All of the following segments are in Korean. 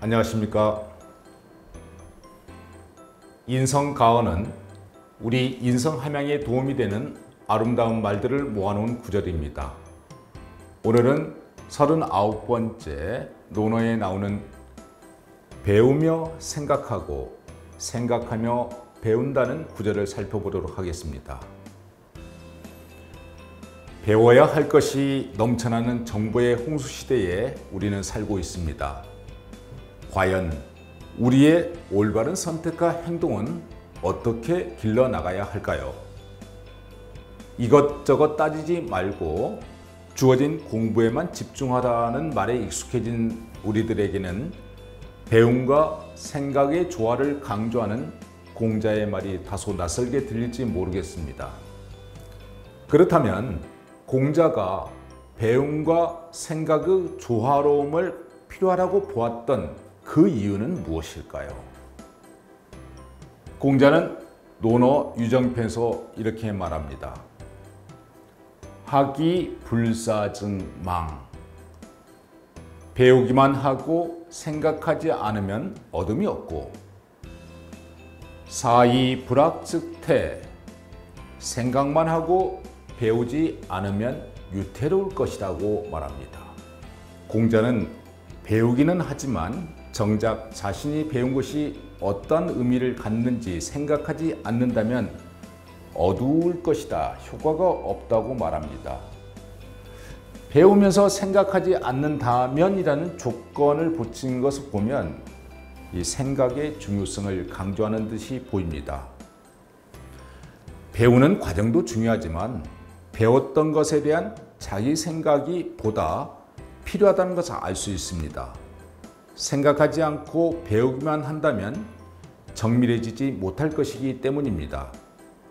안녕하십니까. 인성가어는 우리 인성 함양에 도움이 되는 아름다운 말들을 모아놓은 구절입니다. 오늘은 39번째 논어에 나오는 배우며 생각하고 생각하며 배운다는 구절을 살펴보도록 하겠습니다. 배워야 할 것이 넘쳐나는 정보의 홍수시대에 우리는 살고 있습니다. 과연 우리의 올바른 선택과 행동은 어떻게 길러나가야 할까요? 이것저것 따지지 말고 주어진 공부에만 집중하라는 말에 익숙해진 우리들에게는 배움과 생각의 조화를 강조하는 공자의 말이 다소 낯설게 들릴지 모르겠습니다. 그렇다면 공자가 배움과 생각의 조화로움을 필요하다고 보았던 그 이유는 무엇일까요? 공자는 논어 유정편에서 이렇게 말합니다. 학이 불사증망. 배우기만 하고 생각하지 않으면 얻음이 없고, 사이 불학즉태. 생각만 하고 배우지 않으면 유태로울 것이라고 말합니다. 공자는 배우기는 하지만 정작 자신이 배운 것이 어떤 의미를 갖는지 생각하지 않는다면 어두울 것이다, 효과가 없다고 말합니다. 배우면서 생각하지 않는다면이라는 조건을 붙인 것을 보면 이 생각의 중요성을 강조하는 듯이 보입니다. 배우는 과정도 중요하지만 배웠던 것에 대한 자기 생각이 보다 필요하다는 것을 알 수 있습니다. 생각하지 않고 배우기만 한다면 정밀해지지 못할 것이기 때문입니다.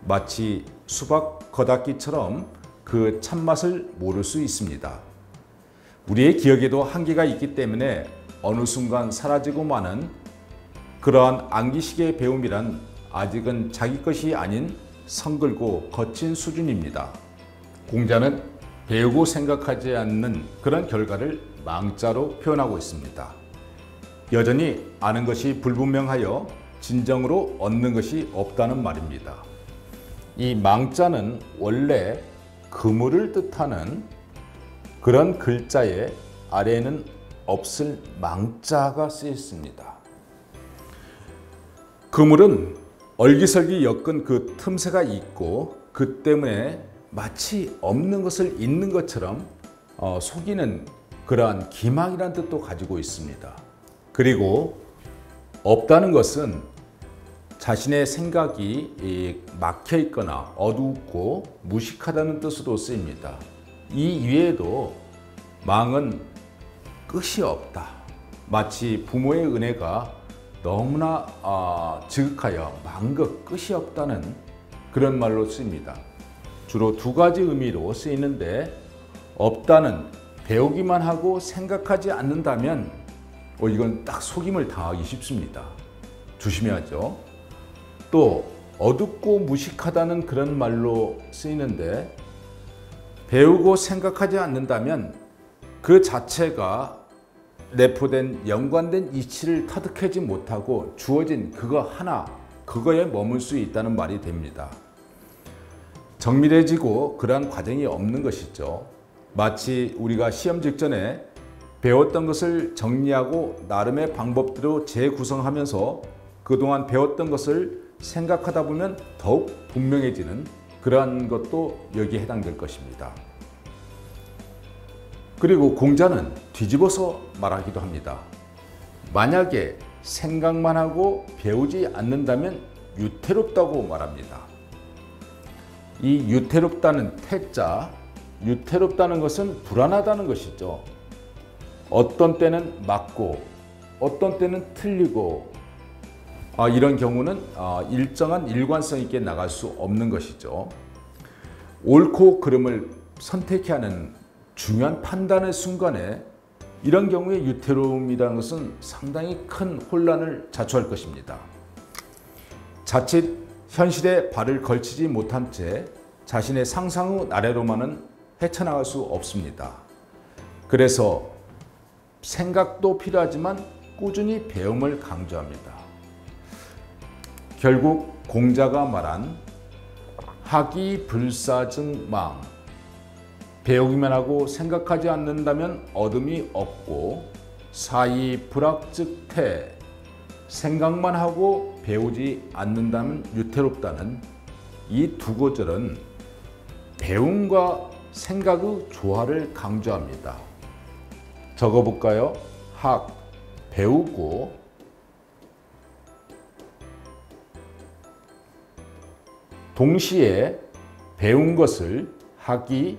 마치 수박 겉핥기처럼 그 참맛을 모를 수 있습니다. 우리의 기억에도 한계가 있기 때문에 어느 순간 사라지고 마는 그러한 암기식의 배움이란 아직은 자기 것이 아닌 성글고 거친 수준입니다. 공자는 배우고 생각하지 않는 그런 결과를 망자로 표현하고 있습니다. 여전히 아는 것이 불분명하여 진정으로 얻는 것이 없다는 말입니다. 이 망자는 원래 그물을 뜻하는 그런 글자의 아래에는 없을 망자가 쓰였습니다. 그물은 얼기설기 엮은 그 틈새가 있고 그 때문에 마치 없는 것을 있는 것처럼 속이는 그러한 기망이라는 뜻도 가지고 있습니다. 그리고 없다는 것은 자신의 생각이 막혀 있거나 어둡고 무식하다는 뜻으로 쓰입니다. 이 이외에도 망은 끝이 없다. 마치 부모의 은혜가 너무나 지극하여 망극 끝이 없다는 그런 말로 쓰입니다. 주로 두 가지 의미로 쓰이는데, 없다는 배우기만 하고 생각하지 않는다면 이건 딱 속임을 당하기 쉽습니다. 조심해야죠. 또 어둡고 무식하다는 그런 말로 쓰이는데, 배우고 생각하지 않는다면 그 자체가 내포된 연관된 이치를 터득하지 못하고 주어진 그거 하나, 그거에 머물 수 있다는 말이 됩니다. 정밀해지고 그러한 과정이 없는 것이죠. 마치 우리가 시험 직전에 배웠던 것을 정리하고 나름의 방법대로 재구성하면서 그동안 배웠던 것을 생각하다 보면 더욱 분명해지는 그러한 것도 여기에 해당될 것입니다. 그리고 공자는 뒤집어서 말하기도 합니다. 만약에 생각만 하고 배우지 않는다면 유태롭다고 말합니다. 이 유태롭다는 태자, 유태롭다는 것은 불안하다는 것이죠. 어떤 때는 맞고 어떤 때는 틀리고 이런 경우는 일정한 일관성 있게 나갈 수 없는 것이죠. 옳고 그름을 선택해야 하는 중요한 판단의 순간에 이런 경우에 유태로움이라는 것은 상당히 큰 혼란을 자초할 것입니다. 자칫 현실에 발을 걸치지 못한 채 자신의 상상의 나래로만은 헤쳐나갈 수 없습니다. 그래서 생각도 필요하지만 꾸준히 배움을 강조합니다. 결국 공자가 말한 학이불사증망, 배우기만 하고 생각하지 않는다면 얻음이 없고 사이불학즉태, 생각만 하고 배우지 않는다면 유태롭다는 이 두 구절은 배움과 생각의 조화를 강조합니다. 적어볼까요? 학, 배우고, 동시에 배운 것을 학이,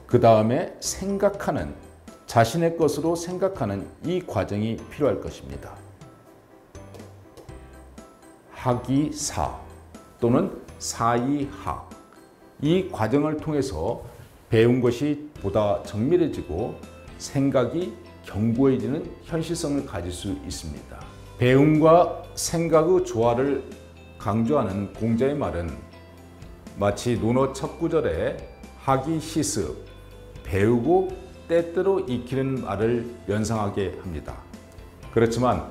그 다음에 생각하는, 자신의 것으로 생각하는 이 과정이 필요할 것입니다. 학이사 또는 사이학, 이 과정을 통해서 배운 것이 보다 정밀해지고 생각이 견고해지는 현실성을 가질 수 있습니다. 배움과 생각의 조화를 강조하는 공자의 말은 마치 논어 첫 구절에 학이 시습, 배우고 때때로 익히는 말을 연상하게 합니다. 그렇지만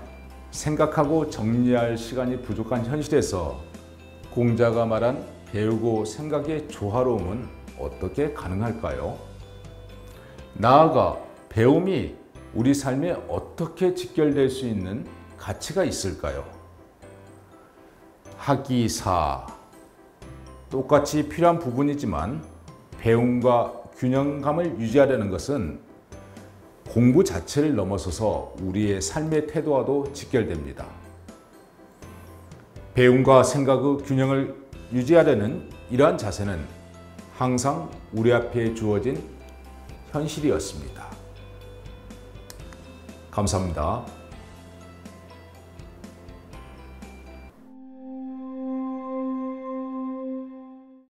생각하고 정리할 시간이 부족한 현실에서 공자가 말한 배우고 생각의 조화로움은 어떻게 가능할까요? 나아가 배움이 우리 삶에 어떻게 직결될 수 있는 가치가 있을까요? 학이사, 똑같이 필요한 부분이지만 배움과 균형감을 유지하려는 것은 공부 자체를 넘어서서 우리의 삶의 태도와도 직결됩니다. 배움과 생각의 균형을 유지하려는 이러한 자세는 항상 우리 앞에 주어진 현실이었습니다. 감사합니다.